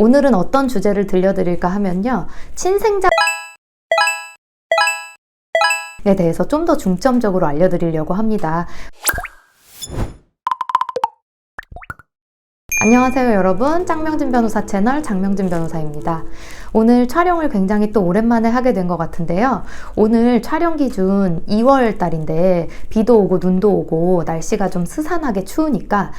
오늘은 어떤 주제를 들려드릴까 하면요. 친생자에 대해서 좀 더 중점적으로 알려드리려고 합니다. 안녕하세요 여러분, 짱명진 변호사 채널 장명진 변호사입니다. 오늘 촬영을 굉장히 또 오랜만에 하게 된 것 같은데요. 오늘 촬영 기준 2월 달인데 비도 오고 눈도 오고 날씨가 좀 스산하게 추우니까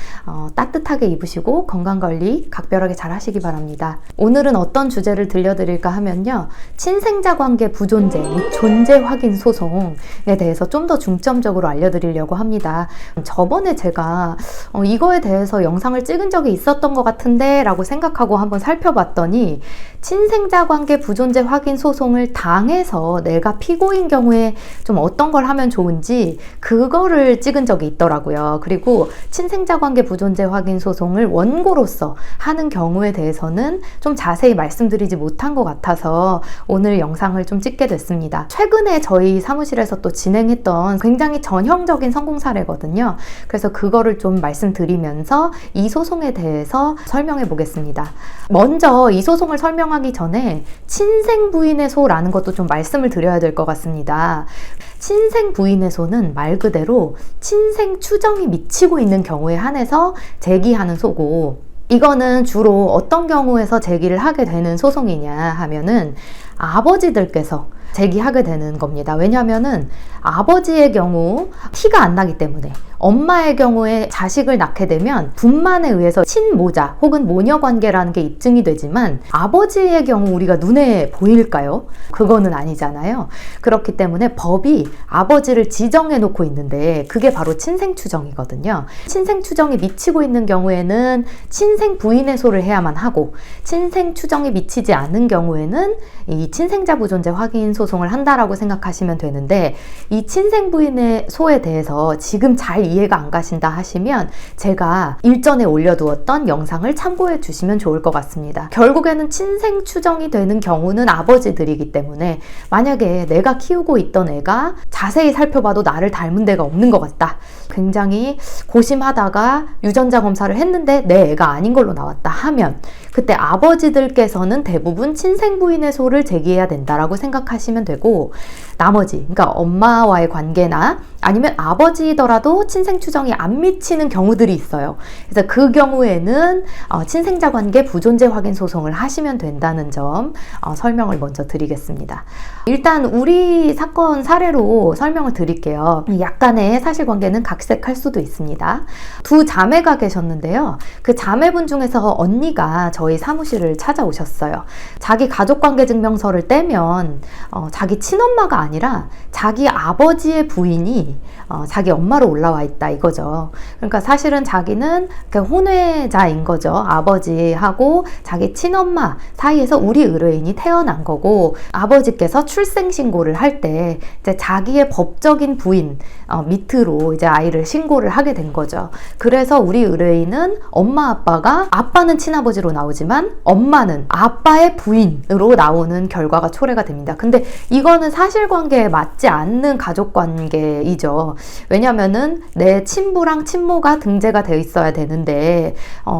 따뜻하게 입으시고 건강관리 각별하게 잘 하시기 바랍니다. 오늘은 어떤 주제를 들려드릴까 하면요. 친생자 관계 부존재 및 존재 확인 소송에 대해서 좀 더 중점적으로 알려드리려고 합니다. 저번에 제가 이거에 대해서 영상을 찍은 적이 있었던 것 같은데 라고 생각하고 한번 살펴봤더니 친생자 관계 부존재 확인 소송을 당해서 내가 피고인 경우에 좀 어떤 걸 하면 좋은지 그거를 찍은 적이 있더라고요. 그리고 친생자 관계 부존재 확인 소송을 원고로서 하는 경우에 대해서는 좀 자세히 말씀드리지 못한 것 같아서 오늘 영상을 좀 찍게 됐습니다. 최근에 저희 사무실에서 또 진행했던 굉장히 전형적인 성공 사례거든요. 그래서 그거를 좀 말씀드리면서 이 소송에 대해서 설명해 보겠습니다. 먼저 이 소송을 설명하기 전에 친생 부인의 소라는 것도 좀 말씀을 드려야 될 것 같습니다. 친생 부인의 소는 말 그대로 친생 추정이 미치고 있는 경우에 한해서 제기하는 소고, 이거는 주로 어떤 경우에서 제기를 하게 되는 소송이냐 하면은 아버지들께서 제기하게 되는 겁니다. 왜냐하면은 아버지의 경우 티가 안 나기 때문에, 엄마의 경우에 자식을 낳게 되면 분만에 의해서 친모자 혹은 모녀관계라는 게 입증이 되지만 아버지의 경우 우리가 눈에 보일까요? 그거는 아니잖아요. 그렇기 때문에 법이 아버지를 지정해 놓고 있는데 그게 바로 친생추정이거든요. 친생추정이 미치고 있는 경우에는 친생 부인의 소를 해야만 하고, 친생추정이 미치지 않은 경우에는 이 친생자 부존재 확인 소송을 한다라고 생각하시면 되는데, 이 친생 부인의 소에 대해서 지금 잘 이해가 안 가신다 하시면 제가 일전에 올려두었던 영상을 참고해 주시면 좋을 것 같습니다. 결국에는 친생 추정이 되는 경우는 아버지들이기 때문에, 만약에 내가 키우고 있던 애가 자세히 살펴봐도 나를 닮은 데가 없는 것 같다, 굉장히 고심하다가 유전자 검사를 했는데 내 애가 아닌 걸로 나왔다 하면, 그때 아버지들께서는 대부분 친생 부인의 소를 제기해야 된다라고 생각하시면 되고, 나머지, 그러니까 엄마와의 관계나 아니면 아버지더라도 친생 추정이 안 미치는 경우들이 있어요. 그래서 그 경우에는 친생자 관계 부존재 확인 소송을 하시면 된다는 점 설명을 먼저 드리겠습니다. 일단 우리 사건 사례로 설명을 드릴게요. 약간의 사실관계는 각색할 수도 있습니다. 두 자매가 계셨는데요. 그 자매분 중에서 언니가 저희 사무실을 찾아오셨어요. 자기 가족관계 증명서를 떼면 자기 친엄마가 아니라 자기 아버지의 부인이 자기 엄마로 올라와 있다 이거죠. 그러니까 사실은 자기는 혼외자인 거죠. 아버지하고 자기 친엄마 사이에서 우리 의뢰인이 태어난 거고, 아버지께서 출생신고를 할 때 이제 자기의 법적인 부인 밑으로 이제 아이를 신고를 하게 된 거죠. 그래서 우리 의뢰인은 엄마 아빠가, 아빠는 친아버지로 나오지만 엄마는 아빠의 부인으로 나오는 결과가 초래가 됩니다. 근데 이거는 사실관계에 맞지 않는 가족관계이죠. 왜냐면은 내 친부랑 친모가 등재가 되어 있어야 되는데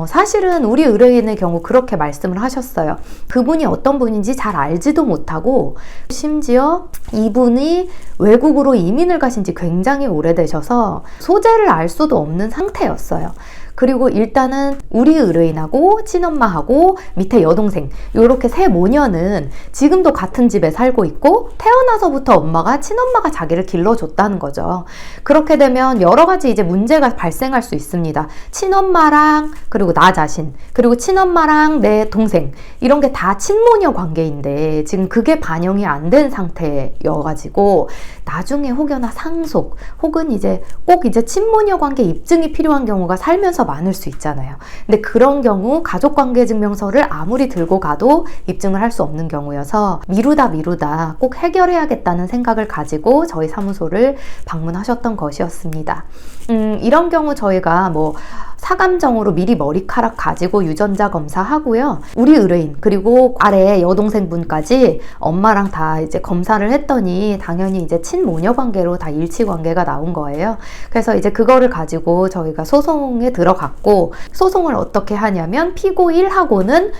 사실은 우리 의뢰인의 경우 그렇게 말씀을 하셨어요. 그분이 어떤 분인지 잘 알지도 못하고, 심지어 이분이 외국으로 이민을 가신 지 굉장히 오래되셔서 소재를 알 수도 없는 상태였어요. 그리고 일단은 우리 의뢰인하고 친엄마하고 밑에 여동생, 요렇게 세 모녀는 지금도 같은 집에 살고 있고, 태어나서부터 엄마가, 친엄마가 자기를 길러줬다는 거죠. 그렇게 되면 여러 가지 이제 문제가 발생할 수 있습니다. 친엄마랑, 그리고 나 자신, 그리고 친엄마랑 내 동생, 이런 게 다 친모녀 관계인데 지금 그게 반영이 안 된 상태여가지고 나중에 혹여나 상속 혹은 이제 꼭 이제 친모녀 관계 입증이 필요한 경우가 살면서 많을 수 있잖아요. 근데 그런 경우 가족관계 증명서를 아무리 들고 가도 입증을 할 수 없는 경우여서 미루다 꼭 해결해야겠다는 생각을 가지고 저희 사무소를 방문하셨던 것이었습니다. 이런 경우 저희가 뭐 사감정으로 미리 머리카락 가지고 유전자 검사하고요. 우리 의뢰인 그리고 아래 여동생분까지 엄마랑 다 이제 검사를 했더니 당연히 이제 친모녀 관계로 다 일치 관계가 나온 거예요. 그래서 이제 그거를 가지고 저희가 소송에 들어갔고, 소송을 어떻게 하냐면 피고 1하고는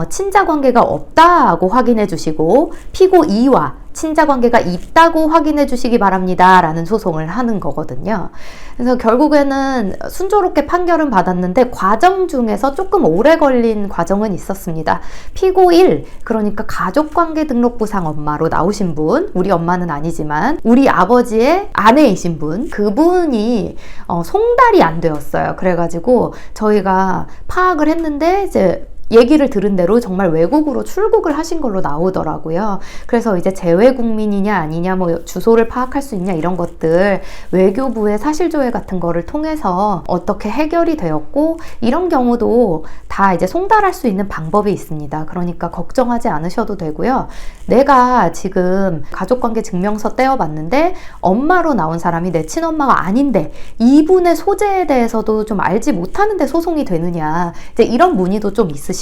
친자 관계가 없다고 확인해 주시고, 피고 2와 친자 관계가 있다고 확인해 주시기 바랍니다 라는 소송을 하는 거거든요. 그래서 결국에는 순조롭게 판결은 받았는데 과정 중에서 조금 오래 걸린 과정은 있었습니다. 피고 1, 그러니까 가족관계 등록부상 엄마로 나오신 분, 우리 엄마는 아니지만 우리 아버지의 아내이신 분, 그분이 송달이 안 되었어요. 그래가지고 저희가 파악을 했는데 이제 얘기를 들은 대로 정말 외국으로 출국을 하신 걸로 나오더라고요. 그래서 이제 재외국민이냐 아니냐, 뭐 주소를 파악할 수 있냐 이런 것들 외교부의 사실조회 같은 거를 통해서 어떻게 해결이 되었고, 이런 경우도 다 이제 송달할 수 있는 방법이 있습니다. 그러니까 걱정하지 않으셔도 되고요. 내가 지금 가족관계 증명서 떼어봤는데 엄마로 나온 사람이 내 친엄마가 아닌데 이분의 소재에 대해서도 좀 알지 못하는데 소송이 되느냐, 이제 이런 문의도 좀 있으시거든요.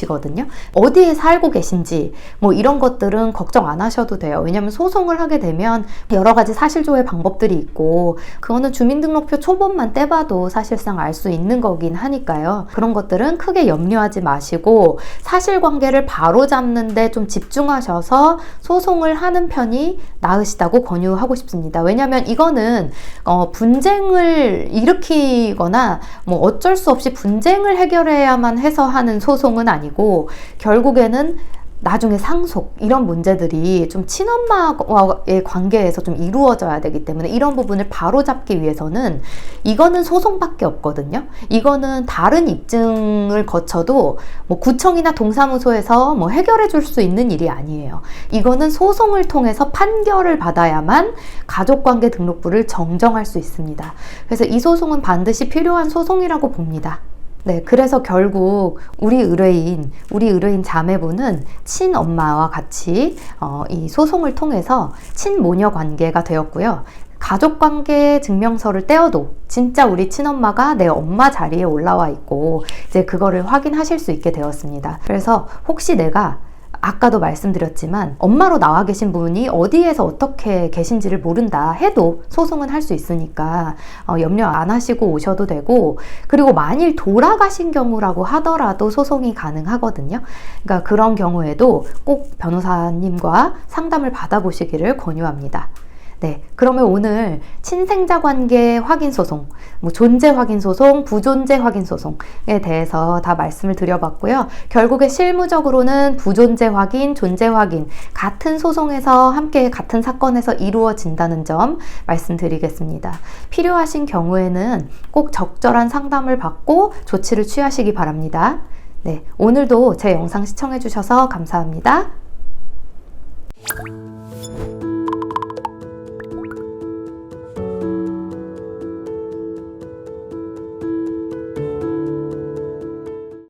어디에 살고 계신지 뭐 이런 것들은 걱정 안 하셔도 돼요. 왜냐면 소송을 하게 되면 여러 가지 사실조회 방법들이 있고, 그거는 주민등록표 초본만 떼봐도 사실상 알 수 있는 거긴 하니까요. 그런 것들은 크게 염려하지 마시고 사실관계를 바로잡는데 좀 집중하셔서 소송을 하는 편이 나으시다고 권유하고 싶습니다. 왜냐면 이거는 분쟁을 일으키거나 뭐 어쩔 수 없이 분쟁을 해결해야만 해서 하는 소송은 아니고, 결국에는 나중에 상속 이런 문제들이 좀 친엄마와의 관계에서 좀 이루어져야 되기 때문에 이런 부분을 바로잡기 위해서는 이거는 소송밖에 없거든요. 이거는 다른 입증을 거쳐도 뭐 구청이나 동사무소에서 뭐 해결해 줄 수 있는 일이 아니에요. 이거는 소송을 통해서 판결을 받아야만 가족관계 등록부를 정정할 수 있습니다. 그래서 이 소송은 반드시 필요한 소송이라고 봅니다. 네, 그래서 결국 우리 의뢰인 자매분은 친엄마와 같이 이 소송을 통해서 친모녀 관계가 되었고요. 가족관계 증명서를 떼어도 진짜 우리 친엄마가 내 엄마 자리에 올라와 있고 이제 그거를 확인하실 수 있게 되었습니다. 그래서 혹시 내가 아까도 말씀드렸지만 엄마로 나와 계신 분이 어디에서 어떻게 계신지를 모른다 해도 소송은 할 수 있으니까 염려 안 하시고 오셔도 되고, 그리고 만일 돌아가신 경우라고 하더라도 소송이 가능하거든요. 그러니까 그런 경우에도 꼭 변호사님과 상담을 받아보시기를 권유합니다. 네, 그러면 오늘 친생자 관계 확인 소송, 뭐 존재 확인 소송, 부존재 확인 소송에 대해서 다 말씀을 드려봤고요. 결국에 실무적으로는 부존재 확인, 존재 확인 같은 소송에서 함께 같은 사건에서 이루어진다는 점 말씀드리겠습니다. 필요하신 경우에는 꼭 적절한 상담을 받고 조치를 취하시기 바랍니다. 네, 오늘도 제 영상 시청해 주셔서 감사합니다.